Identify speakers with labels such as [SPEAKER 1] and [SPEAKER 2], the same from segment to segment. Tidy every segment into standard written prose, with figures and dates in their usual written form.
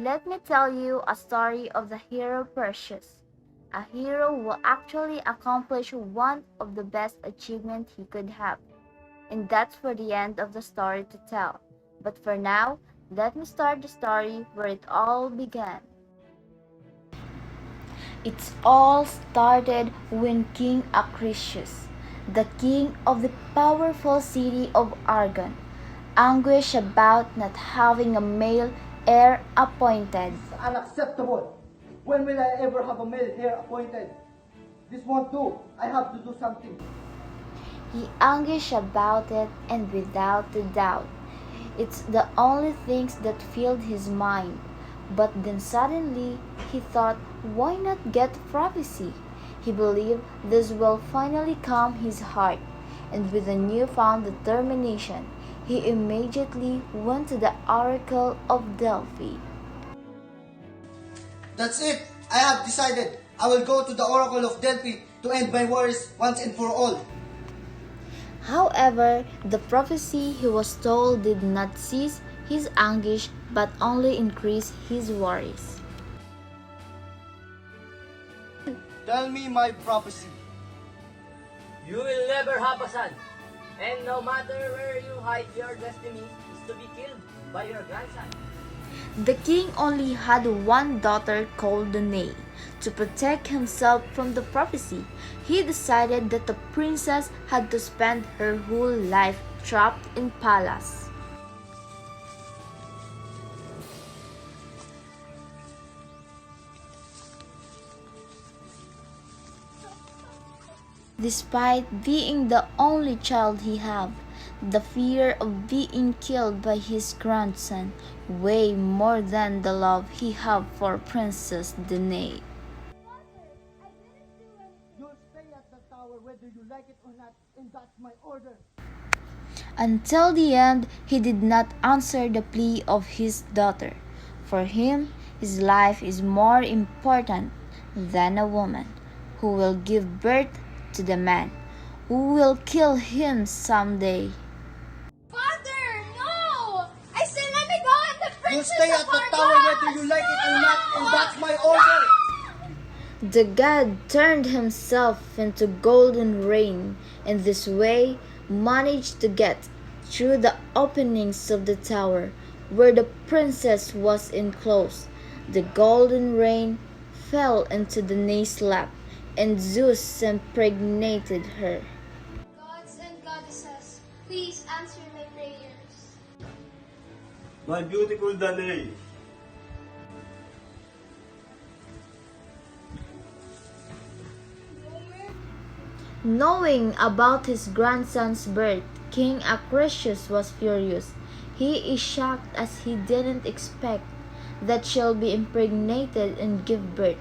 [SPEAKER 1] Let me tell you a story of the hero Perseus, a hero who actually accomplished one of the best achievements he could have. And that's for the end of the story to tell. But for now, let me start the story where it all began. It all started when King Acrisius, the king of the powerful city of Argon, anguished about not having a male heir appointed.
[SPEAKER 2] Unacceptable. When will I ever have a male heir appointed? This won't do. I have to do something.
[SPEAKER 1] He anguished about it, and without a doubt, it's the only things that filled his mind. But then suddenly he thought, why not get prophecy? He believed this will finally calm his heart, and with a newfound determination, he immediately went to the oracle of Delphi.
[SPEAKER 2] That's it. I have decided. I will go to the oracle of Delphi to end my worries once and for all.
[SPEAKER 1] However, the prophecy he was told did not cease his anguish but only increased his worries.
[SPEAKER 2] Tell me my prophecy.
[SPEAKER 3] You will never have a son, and no matter where you hide, your destiny is to be killed by your grandson.
[SPEAKER 1] The king only had one daughter called Danae. To protect himself from the prophecy, he decided that the princess had to spend her whole life trapped in palace. Despite being the only child he had, the fear of being killed by his grandson weighed more than the love he had for Princess Danae.
[SPEAKER 2] You'll stay at the tower whether you like it or not, and that's my order.
[SPEAKER 1] Until the end, he did not answer the plea of his daughter. For him, his life is more important than a woman who will give birth to the man who will kill him someday.
[SPEAKER 4] Father, no! I said let me go and the
[SPEAKER 2] You'll
[SPEAKER 4] princess
[SPEAKER 2] stay at the tower whether you like it or not, and that's my order.
[SPEAKER 1] The god turned himself into golden rain, and this way managed to get through the openings of the tower where the princess was enclosed. The golden rain fell into Danae's lap, and Zeus impregnated her.
[SPEAKER 4] Gods and goddesses, please answer my prayers.
[SPEAKER 5] My beautiful Danae,
[SPEAKER 1] Knowing about his grandson's birth, King Acrisius was furious. He is shocked as he didn't expect that she'll be impregnated and give birth.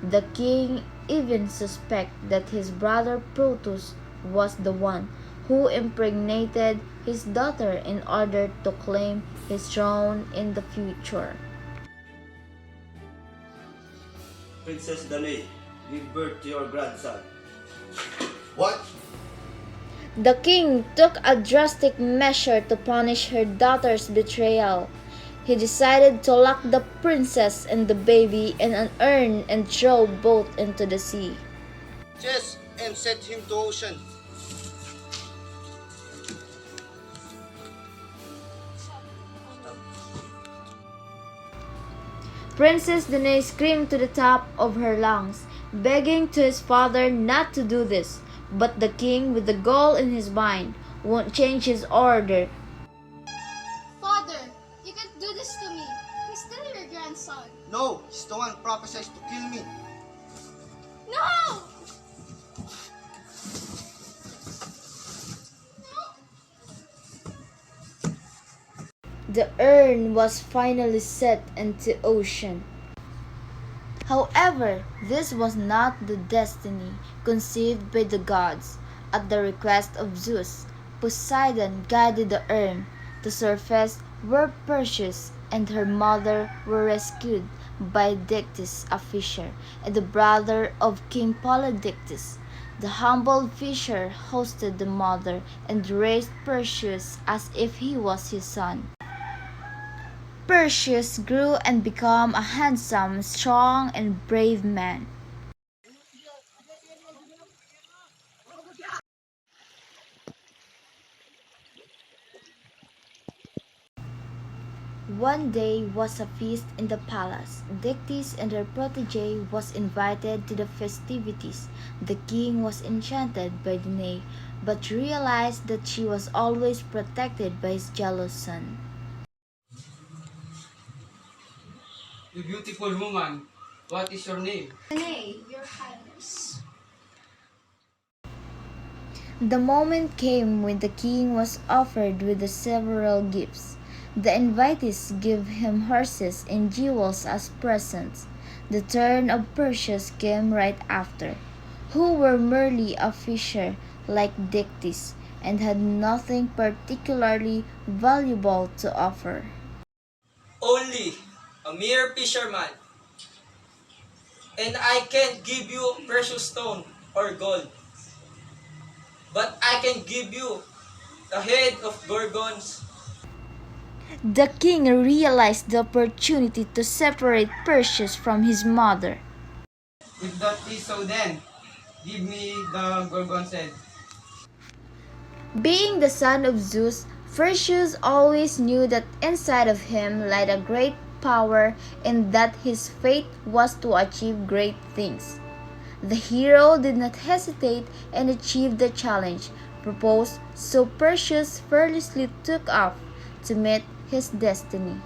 [SPEAKER 1] The king even suspected that his brother Proteus was the one who impregnated his daughter in order to claim his throne in the future.
[SPEAKER 5] Princess Danae, give birth to your grandson.
[SPEAKER 2] What?
[SPEAKER 1] The king took a drastic measure to punish her daughter's betrayal. He decided to lock the princess and the baby in an urn and throw both into the sea.
[SPEAKER 2] Yes, and set him to ocean.
[SPEAKER 1] Princess Danae screamed to the top of her lungs, begging to his father not to do this. But the king, with the goal in his mind, won't change his order.
[SPEAKER 4] Father, you can't do this to me. He's still your grandson.
[SPEAKER 2] No, he's the one prophesied to kill me.
[SPEAKER 4] No!
[SPEAKER 1] The urn was finally set into ocean. However, this was not the destiny conceived by the gods. At the request of Zeus, Poseidon guided the urn to surface where Perseus and her mother were rescued by Dictys, a fisher, and the brother of King Polydictys. The humble fisher hosted the mother and raised Perseus as if he was his son. Perseus grew and became a handsome, strong, and brave man. One day was a feast in the palace. Dictys and her protege was invited to the festivities. The king was enchanted by Danae, but realized that she was always protected by his jealous son.
[SPEAKER 6] You beautiful woman, what is your name?
[SPEAKER 4] Nay, your highness.
[SPEAKER 1] The moment came when the king was offered with the several gifts. The invitees gave him horses and jewels as presents. The turn of Perseus came right after, who were merely a fisher like Dictys, and had nothing particularly valuable to offer.
[SPEAKER 7] Only a mere fisherman, and I can't give you precious stone or gold, but I can give you the head of gorgons.
[SPEAKER 1] The king realized the opportunity to separate Perseus from his mother.
[SPEAKER 6] If that is so then, give me the Gorgon's head.
[SPEAKER 1] Being the son of Zeus, Perseus always knew that inside of him lay a great power and that his fate was to achieve great things. The hero did not hesitate and achieved the challenge proposed, so Perseus fearlessly took off to meet his destiny.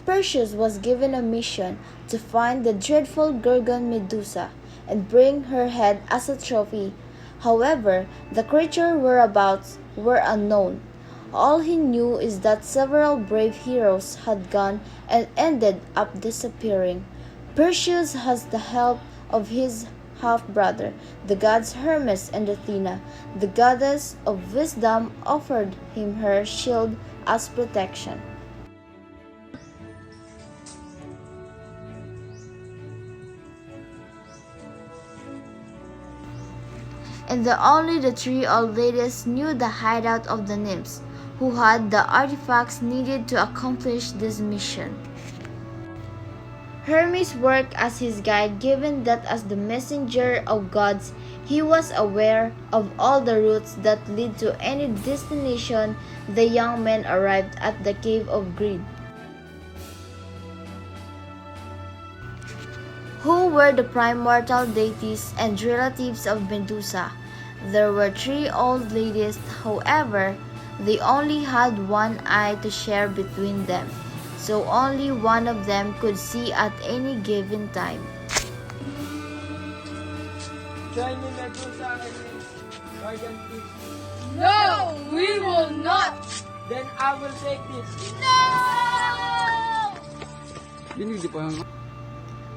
[SPEAKER 1] Perseus was given a mission to find the dreadful Gorgon Medusa and bring her head as a trophy. However, the creature's whereabouts were unknown. All he knew is that several brave heroes had gone and ended up disappearing. Perseus has the help of his half-brother, the gods Hermes and Athena. The goddess of wisdom offered him her shield as protection. And only the three old ladies knew the hideout of the nymphs, who had the artifacts needed to accomplish this mission. Hermes worked as his guide, given that as the messenger of gods, he was aware of all the routes that lead to any destination. The young men arrived at the Cave of Greed, who were the primordial deities and relatives of Medusa. There were three old ladies, however, they only had one eye to share between them, so only one of them could see at any given time.
[SPEAKER 3] Join me, Medusa and me, guardian fish.
[SPEAKER 4] No, we will not.
[SPEAKER 3] Then I will take this.
[SPEAKER 4] No!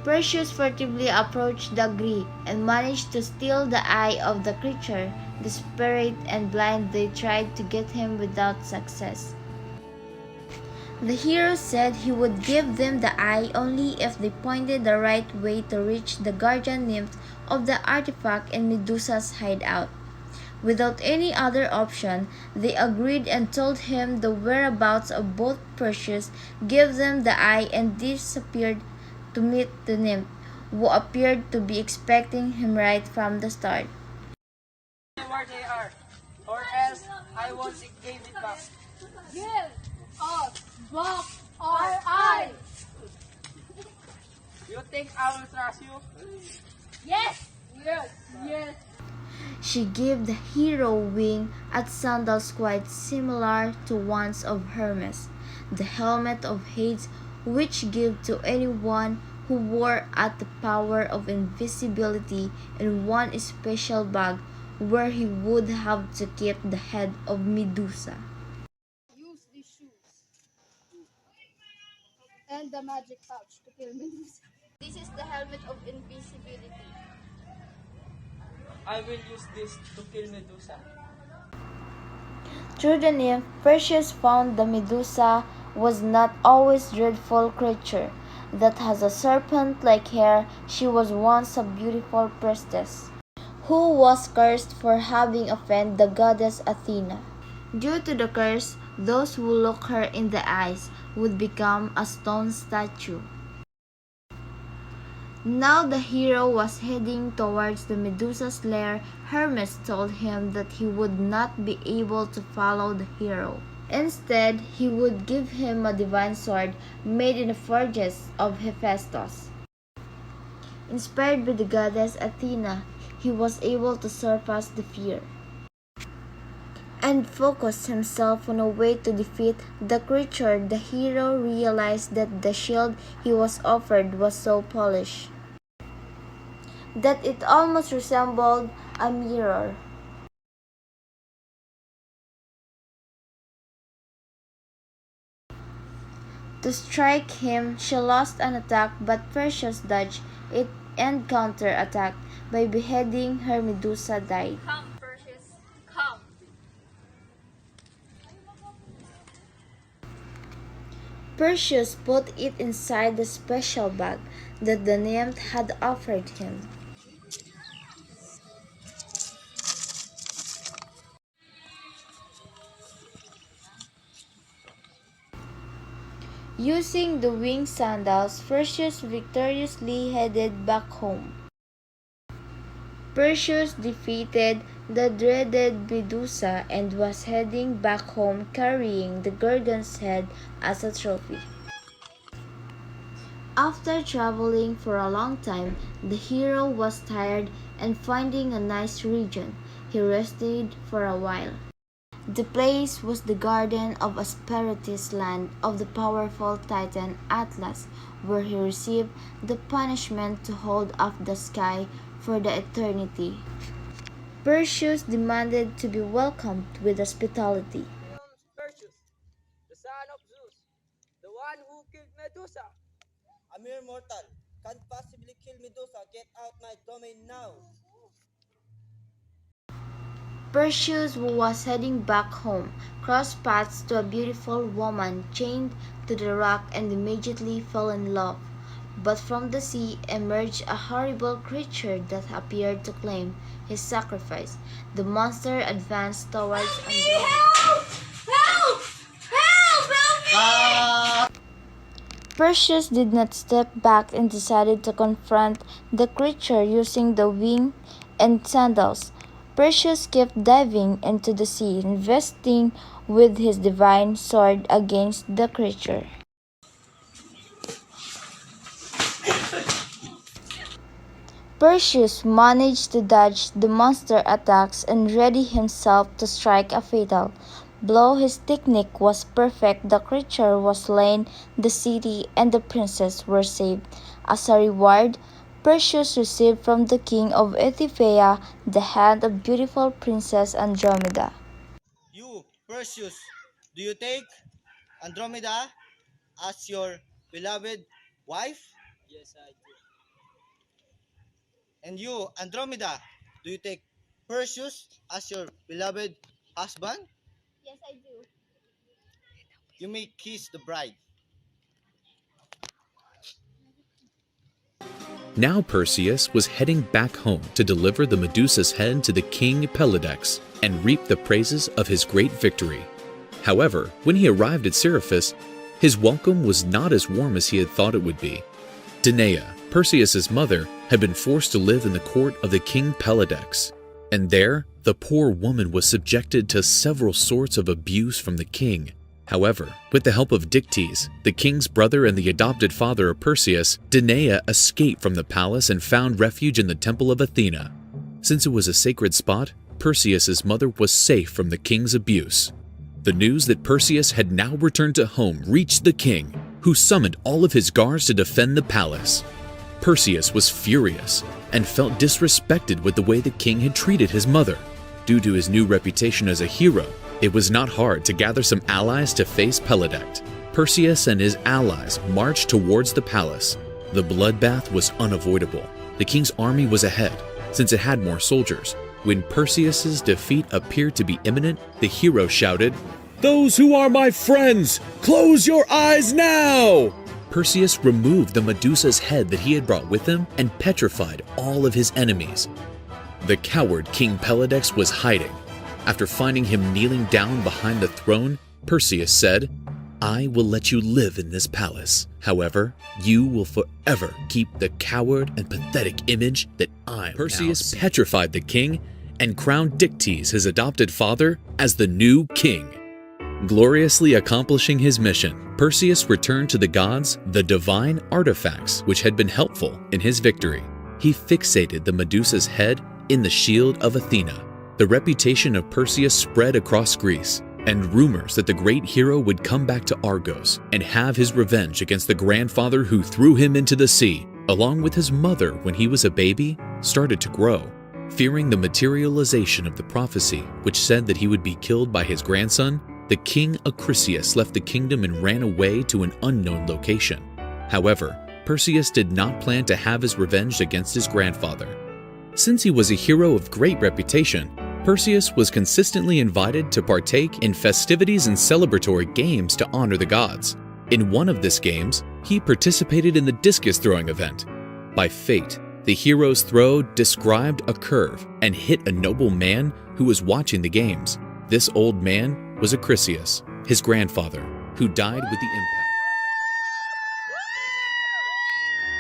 [SPEAKER 1] Perseus furtively approached the Greek and managed to steal the eye of the creature. Desperate and blind, they tried to get him without success. The hero said he would give them the eye only if they pointed the right way to reach the guardian nymph of the artifact in Medusa's hideout. Without any other option, they agreed and told him the whereabouts of both Perseus, gave them the eye, and disappeared to meet the nymph, who appeared to be expecting him right from the start.
[SPEAKER 3] Where they are, or else I won't give it back.
[SPEAKER 4] Give us back our eye.
[SPEAKER 3] You think I will trust you?
[SPEAKER 4] Yes, yes, yes.
[SPEAKER 1] She gave the hero wing and sandals quite similar to ones of Hermes, the helmet of Hades, which gave to anyone who wore at the power of invisibility, and one special bag where he would have to keep the head of Medusa.
[SPEAKER 4] Use these shoes and the magic pouch to kill Medusa. This is the helmet of invisibility.
[SPEAKER 3] I will use this to kill Medusa.
[SPEAKER 1] Through the nymph, Perseus found the Medusa was not always a dreadful creature that has a serpent-like hair. She was once a beautiful priestess who was cursed for having offended the goddess Athena. Due to the curse, those who look her in the eyes would become a stone statue. Now the hero was heading towards the Medusa's lair. Hermes told him that he would not be able to follow the hero. Instead, he would give him a divine sword made in the forges of Hephaestus. Inspired by the goddess Athena, he was able to surpass the fear and focused himself on a way to defeat the creature. The hero realized that the shield he was offered was so polished that it almost resembled a mirror. To strike him, she lost an attack, but Perseus dodged it and counter-attacked. By beheading her, Medusa died.
[SPEAKER 4] Come, Perseus, come.
[SPEAKER 1] Perseus put it inside the special bag that the nymph had offered him. Using the winged sandals, Perseus victoriously headed back home. Perseus defeated the dreaded Medusa and was heading back home carrying the Gorgon's head as a trophy. After traveling for a long time, the hero was tired and finding a nice region, he rested for a while. The place was the Garden of Asperities, land of the powerful Titan Atlas, where he received the punishment to hold up the sky for the eternity. Perseus demanded to be welcomed with hospitality.
[SPEAKER 3] Perseus, the son of Zeus, the one who killed Medusa.
[SPEAKER 2] A mere mortal can't possibly kill Medusa. Get out my domain now.
[SPEAKER 1] Perseus, who was heading back home, crossed paths to a beautiful woman chained to the rock and immediately fell in love. But from the sea emerged a horrible creature that appeared to claim his sacrifice. The monster advanced towards Andromeda.
[SPEAKER 4] Help! Help me!
[SPEAKER 1] Perseus did not step back and decided to confront the creature using the wing and sandals. Perseus kept diving into the sea, investing with his divine sword against the creature. Perseus managed to dodge the monster attacks and ready himself to strike a fatal blow. His technique was perfect. The creature was slain, the city and the princess were saved. As a reward, Perseus received from the king of Ethiopia the hand of beautiful Princess Andromeda.
[SPEAKER 2] You, Perseus, do you take Andromeda as your beloved wife?
[SPEAKER 3] Yes, I do.
[SPEAKER 2] And you, Andromeda, do you take Perseus as your beloved husband?
[SPEAKER 4] Yes, I do.
[SPEAKER 2] You may kiss the bride.
[SPEAKER 8] Now Perseus was heading back home to deliver the Medusa's head to the king Peleus and reap the praises of his great victory. However, when he arrived at Seriphus, his welcome was not as warm as he had thought it would be. Danae, Perseus's mother, had been forced to live in the court of the king Peleus, and there the poor woman was subjected to several sorts of abuse from the king. However, with the help of Dictys, the king's brother and the adopted father of Perseus, Danae escaped from the palace and found refuge in the temple of Athena. Since it was a sacred spot, Perseus's mother was safe from the king's abuse. The news that Perseus had now returned to home reached the king, who summoned all of his guards to defend the palace. Perseus was furious and felt disrespected with the way the king had treated his mother. Due to his new reputation as a hero, it was not hard to gather some allies to face Peleus. Perseus and his allies marched towards the palace. The bloodbath was unavoidable. The king's army was ahead, since it had more soldiers. When Perseus's defeat appeared to be imminent, the hero shouted, "Those who are my friends, close your eyes now!" Perseus removed the Medusa's head that he had brought with him and petrified all of his enemies. The coward King Peleus was hiding. After finding him kneeling down behind the throne, Perseus said, "I will let you live in this palace. However, you will forever keep the coward and pathetic image that I am." Perseus petrified the king and crowned Dictys, his adopted father, as the new king. Gloriously accomplishing his mission, Perseus returned to the gods the divine artifacts which had been helpful in his victory. He fixated the Medusa's head in the shield of Athena. The reputation of Perseus spread across Greece, and rumors that the great hero would come back to Argos and have his revenge against the grandfather who threw him into the sea, along with his mother when he was a baby, started to grow. Fearing the materialization of the prophecy, which said that he would be killed by his grandson, the king Acrisius left the kingdom and ran away to an unknown location. However, Perseus did not plan to have his revenge against his grandfather. Since he was a hero of great reputation, Perseus was consistently invited to partake in festivities and celebratory games to honor the gods. In one of these games, he participated in the discus throwing event. By fate, the hero's throw described a curve and hit a noble man who was watching the games. This old man was Acrisius, his grandfather, who died with the impact.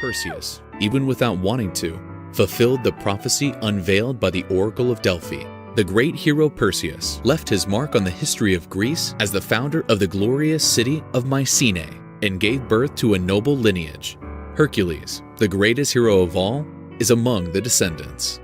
[SPEAKER 8] Perseus, even without wanting to, fulfilled the prophecy unveiled by the Oracle of Delphi. The great hero Perseus left his mark on the history of Greece as the founder of the glorious city of Mycenae and gave birth to a noble lineage. Hercules, the greatest hero of all, is among the descendants.